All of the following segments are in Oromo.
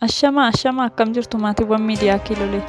Ashama akkam jirtu maatiiwwan miidiyaa Kiilolee.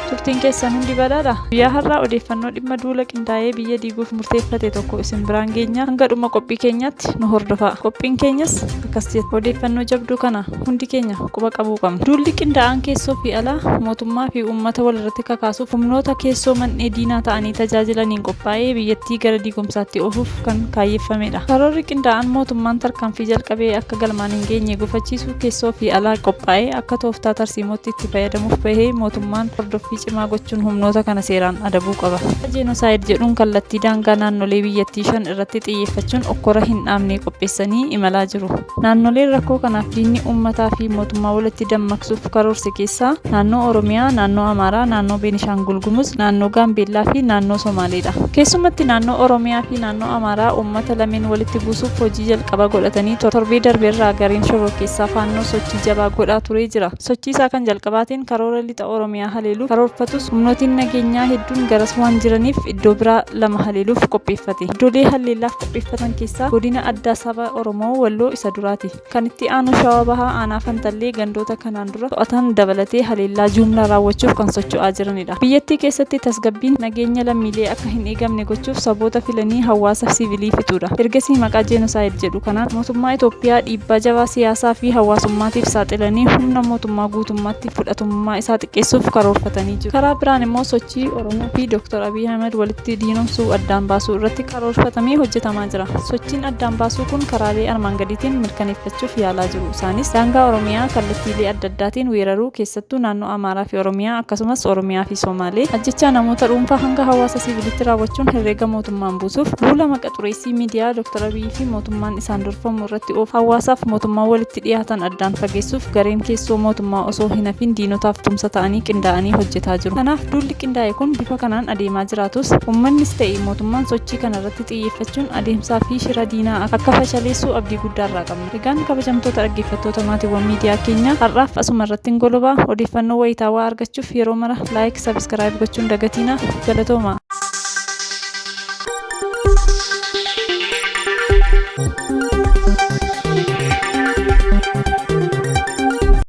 Turtiin keessan hundi badhaadha. Guyyaa har'aa odeeffannoo dhimma duula qindaa'ee biyya diiguuf murteeffate tokko isin biraan geenya. Hanga dhuma qophii keenyaatti nu hordofaa. Qophiin keenyas akkas jedha. Odeeffannoo jabduu kana hundi keenya quba qabuu qabna. Duulli qindaa'aan keessoo fi alaa mootummaa fi uummata walirratti kakaasuuf humnoota keessoo man'ee diinaa ta'anii tajaajilaniin qophaa'ee biyyattii gara diigumsaatti oofuuf kan kaayeffamedha. Karoorri qindaa'aan mootummaan tarkaanfii jalqabee akka galmaan hin geenye gufachiisuu keessoo fi alaa qophaa'ee akka tooftaa tarsiimootti itti fayyadamuuf bahee mootummaan hordoffii cimaa gochuun humnoota kana seeraan adabuu qaba. Jenosaayid jedhuun kallattii daangaa naannolee biyyattii 5 irratti xiyyeeffachuun okkora hin dhaabne qopheessanii imalaa jiru. Naannoleen rakkoo kanaaf diinni uummataa fi mootummaa walitti dammaqsuuf karoorse keessaa naannoo Oromiyaa, naannoo Amaaraa, naannoo Beenishaangul Gumuz, naannoo Gaambeellaa fi naannoo Somaaleedha. Keessumatti naannoo Oromiyaa fi naannoo Amaaraa uummata lameen walitti buusuuf hojii jalqaba godhatanii torbee darbeerraa gareen shororkeessaa faannoo sochii jabaa godhaa turee jira. Sochii isaa kan jalqabaatiin karoora lixa Oromiyaa haleeluuf karoorfatus humnootiin nageenyaa hedduun garas waan jiraniif iddoo biraa lama haleeluuf qopheeffate. Iddoolee haleellaaf qopheeffatan keessaa godina addaa saba Oromoo Walloo isa duraati. Kan itti aanu Shawaa Bahaa Aanaa Fantallee gandoota kanaan dura to'atan dabalatee haleellaa jumlaa raawwachuuf kan socho'aa jiranidha. Biyyattii keessatti tasgabbiin nageenya lammiilee akka hin eegamne gochuuf saboota filanii hawaasa siviilii fixuudha. Ergasii maqaa jenosaayid jedhu kanaan mootummaa Itoophiyaa dhiibbaa jabaa siyaasaa fi hawaasummaatiif saaxilanii humna mootummaa guutummaatti fudhatamummaa isaa xiqqeessuuf karoorfatanii jiru. Karaa biraan immoo sochii Oromoo fi Dr. Abiy Ahmed walitti diinomsuu addaan baasuu irratti karoorfatamee hojjetamaa jira. Sochiin addaan baasuu kun karaalee armaan gadiitiin mirkaneeffachuuf yaalaa jiru. Isaanis daangaa Oromiyaa kallattiilee adda addaatiin weeraruu keessattuu naannoo Amaaraa fi Oromiyaa akkasumas Oromiyaa fi Somaalee ajjechaa namoota dhuunfaa hanga hawaasa siviilitti raawwachuun herreega mootummaan buusuuf duula maqa xureessii miidiyaa Dr. Abiy fi mootummaan isaan dorfamu irratti hawaasaaf mootummaa walitti dhiyaatan addaan fageessuuf gareen keessoo mootummaa osoo hin hafin diinotaaf tumsa ta'anii qindaa'anii hojjetaa jiru. Kanaaf duulli qindaa'e kun bifa kanaan adeemaa jiraatus uummannis ta'e mootummaan sochii kana irratti xiyyeeffachuun adeemsaa fi shira diinaa akka fashaleessuu abdii guddaarraa qabna. Egaan kabajamtoota dhaggeeffattoota maatiiwwan miidiyaa keenya har'aaf asuma irratti golobaa odeeffannoo wayitaawaa argachuuf yeroo mara laayik sabskiraayib gochuun dagatiina galatooma.